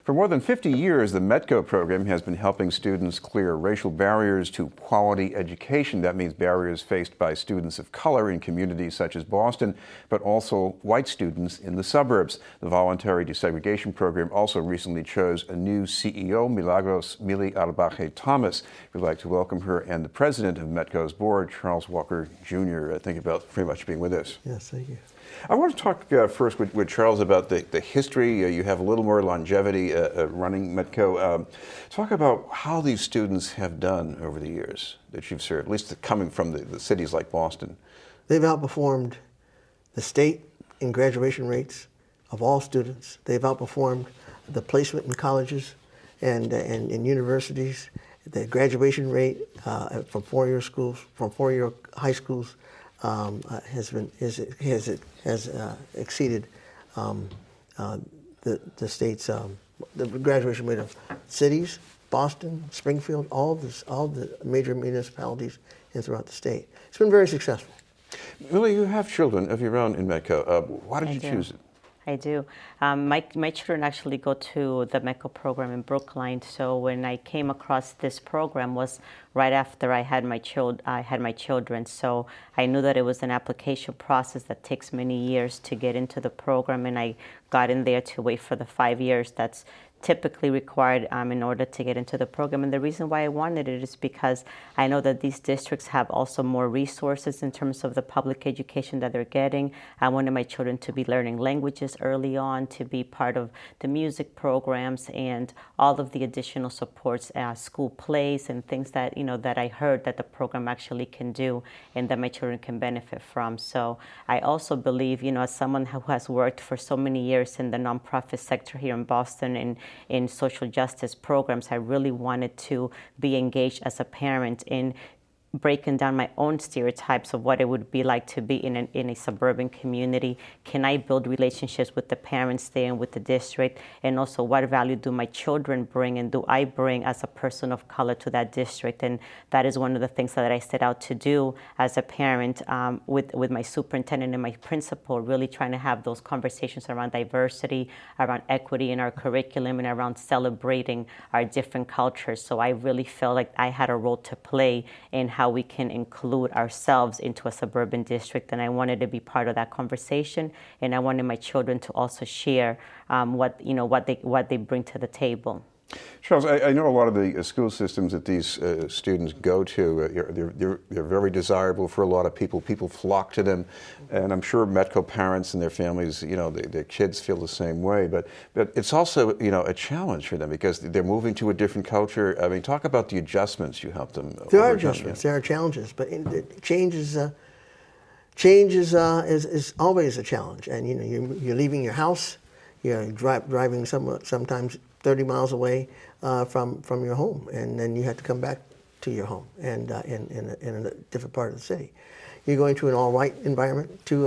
For more than 50 years, the METCO program has been helping students clear racial barriers to quality education. That means barriers faced by students of color in communities such as Boston, but also white students in the suburbs. The voluntary desegregation program also recently chose a new CEO, Milagros Arbaje-Thomas. We'd like to welcome her and the president of METCO's board, Charles Walker Jr. Thank you very much for being with us. Yes, thank you. I want to talk first with Charles about the history. You have a little more longevity running METCO. Talk about how these students have done over the years that you've served, at least coming from the cities like Boston. They've outperformed the state in graduation rates of all students. They've outperformed the placement in colleges and in universities. The graduation rate from four-year schools, from four-year high schools, has exceeded the state's the graduation rate of cities, Boston, Springfield, all the major municipalities throughout the state. It's been very successful. Millie, you have children of your own in METCO. Why did you choose it? I do. My children actually go to the METCO program in Brookline. So when I came across this program was right after I had my children. So I knew that it was an application process that takes many years to get into the program, and I got in there to wait for the 5 years that's typically required in order to get into the program. And the reason why I wanted it is because I know that these districts have also more resources in terms of the public education that they're getting. I wanted my children to be learning languages early on, to be part of the music programs and all of the additional supports, school plays and things that, that I heard that the program actually can do and that my children can benefit from. So I also believe, as someone who has worked for so many years in the nonprofit sector here in Boston and in social justice programs, I really wanted to be engaged as a parent in breaking down my own stereotypes of what it would be like to be in a suburban community. Can I build relationships with the parents there and with the district? And also, what value do my children bring and do I bring as a person of color to that district? And that is one of the things that I set out to do as a parent with my superintendent and my principal, really trying to have those conversations around diversity, around equity in our curriculum, and around celebrating our different cultures. So I really felt like I had a role to play in how we can include ourselves into a suburban district, and I wanted to be part of that conversation, and I wanted my children to also share what they bring to the table. Charles, I know a lot of the school systems that these students go to, they're very desirable for a lot of people. People flock to them, and I'm sure METCO parents and their families, their kids feel the same way. But it's also, a challenge for them because they're moving to a different culture. I mean, talk about the adjustments you help them. There are adjustments, there are challenges, but change is always a challenge. And you're leaving your house, you're driving sometimes 30 miles away from your home, and then you have to come back to your home and in a different part of the city. You're going to an all-white environment to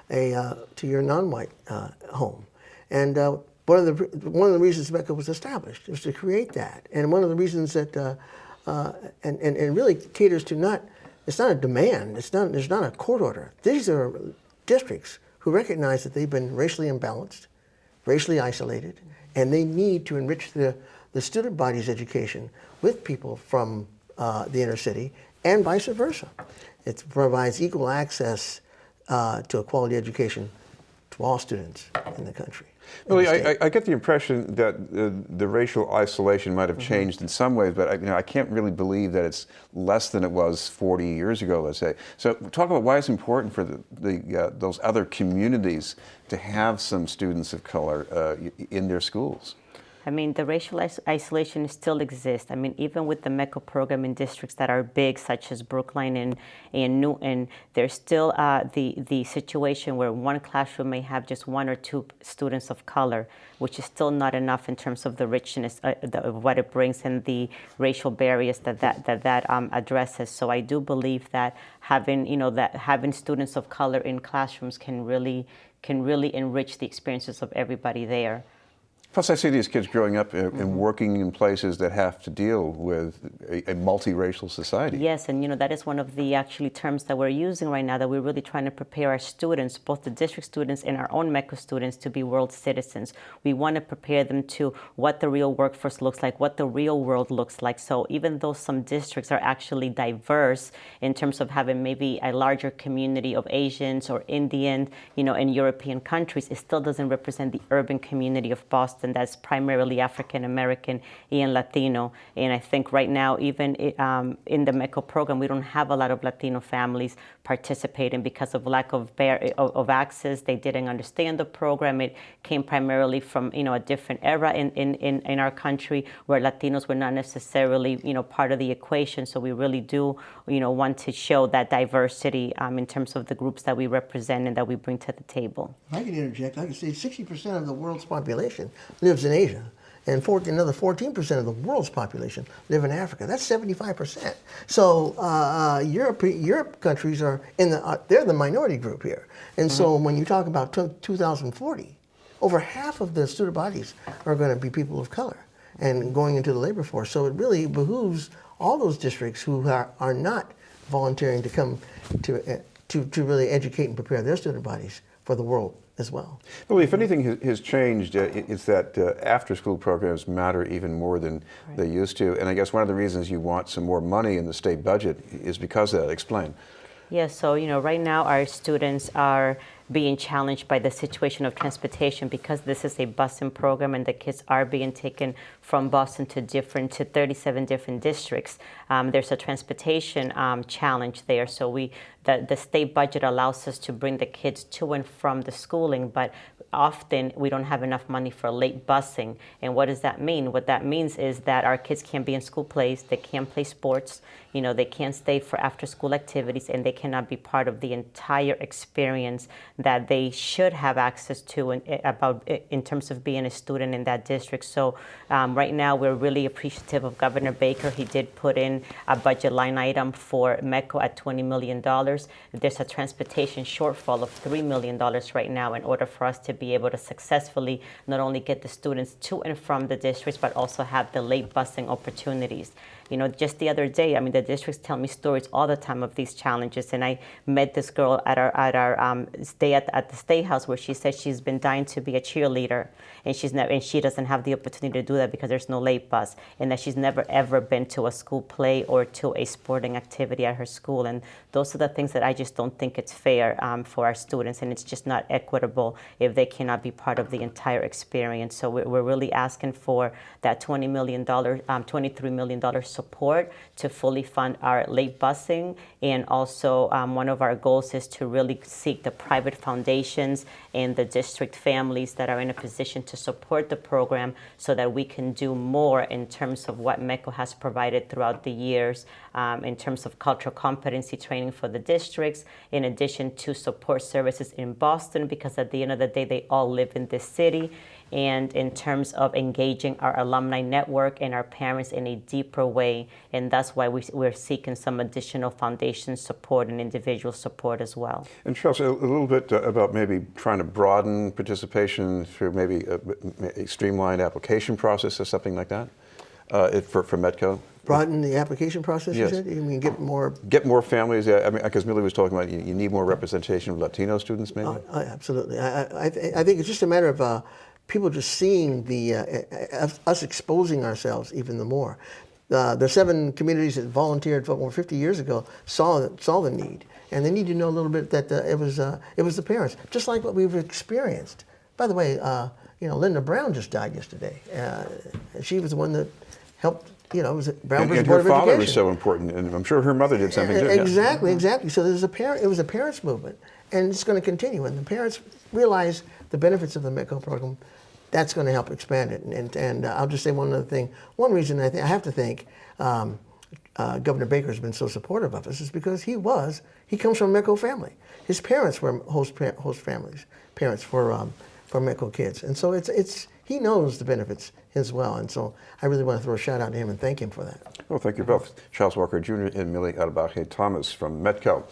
to your non-white home, and one of the reasons METCO was established was to create that, and one of the reasons that and really caters to it's not a demand, there's not a court order. These are districts who recognize that they've been racially imbalanced, racially isolated, and they need to enrich the student body's education with people from the inner city and vice versa. It provides equal access to a quality education to all students in the country. Really, I get the impression that the racial isolation might have changed in some ways, but I can't really believe that it's less than it was 40 years ago, let's say. So talk about why it's important for those other communities to have some students of color in their schools. I mean, the racial isolation still exists. I mean, even with the METCO program in districts that are big, such as Brookline and Newton, there's still the situation where one classroom may have just one or two students of color, which is still not enough in terms of the richness of what it brings and the racial barriers that addresses. So I do believe that having students of color in classrooms can really enrich the experiences of everybody there. Plus, I see these kids growing up and working in places that have to deal with a multiracial society. Yes, and that is one of the actually terms that we're using right now, that we're really trying to prepare our students, both the district students and our own METCO students, to be world citizens. We want to prepare them to what the real workforce looks like, what the real world looks like. So even though some districts are actually diverse in terms of having maybe a larger community of Asians or Indian, in European countries, it still doesn't represent the urban community of Boston that's primarily African American and Latino. And I think right now, even in the METCO program, we don't have a lot of Latino families participating because of lack of access. They didn't understand the program. It came primarily from a different era in our country, where Latinos were not necessarily part of the equation. So we really do want to show that diversity in terms of the groups that we represent and that we bring to the table. If I can interject, I can say 60% of the world's population lives in Asia, and another 14% of the world's population live in Africa. That's 75%. So Europe countries are they're the minority group here. And so when you talk about 2040, over half of the student bodies are going to be people of color and going into the labor force. So it really behooves all those districts who are not volunteering to come to really educate and prepare their student bodies for the world as well. Well, if anything has changed, it's that after-school programs matter even more than they used to. And I guess one of the reasons you want some more money in the state budget is because of that. Explain. Yes, so right now our students are being challenged by the situation of transportation, because this is a busing program and the kids are being taken from Boston to 37 different districts. There's a transportation challenge there. So the state budget allows us to bring the kids to and from the schooling, but often we don't have enough money for late busing. And what does that mean? What that means is that our kids can't be in school plays, they can't play sports, they can't stay for after school activities, and they cannot be part of the entire experience that they should have access to in terms of being a student in that district. So right now we're really appreciative of Governor Baker. He did put in a budget line item for METCO at $20 million. There's a transportation shortfall of $3 million right now in order for us to be able to successfully not only get the students to and from the districts, but also have the late busing opportunities. Just the other day, the districts tell me stories all the time of these challenges, and I met this girl at our stay at the State House, where she said she's been dying to be a cheerleader, and she doesn't have the opportunity to do that because there's no late bus, and that she's never ever been to a school play or to a sporting activity at her school. And those are the things that I just don't think it's fair for our students, and it's just not equitable if they cannot be part of the entire experience. So we're really asking for that $23 million support to fully fund our late busing. And also one of our goals is to really seek the private foundations and the district families that are in a position to support the program, so that we can do more in terms of what METCO has provided throughout the years in terms of cultural competency training for the districts, in addition to support services in Boston, because at the end of the day, they all live in this city. And in terms of engaging our alumni network and our parents in a deeper way. And that's why we're seeking some additional foundation support and individual support as well. And Charles, a little bit about maybe trying to broaden participation through maybe a streamlined application process or something like that for METCO? Broaden the application process, yes. You said? You mean get more families? Yeah, because Millie was talking about you need more representation of Latino students, maybe? Absolutely. I think it's just a matter of people just seeing us exposing ourselves even the more. The 7 communities that volunteered over 50 years ago saw the need, and they need to know a little bit that it was the parents, just like what we've experienced. By the way, Linda Brown just died yesterday. She was the one that helped. Was Brown and her father was so important, and I'm sure her mother did something too. Exactly. So it was a parents' movement, and it's going to continue. And the parents realize the benefits of the METCO program. That's going to help expand it. And I'll just say one other thing. One reason I have to thank Governor Baker has been so supportive of us is because he comes from a METCO family. His parents were host families, parents for METCO kids, and so he knows the benefits as well. And so I really want to throw a shout out to him and thank him for that. Well, thank you both, Charles Walker Jr. and Millie Arbaje-Thomas from METCO.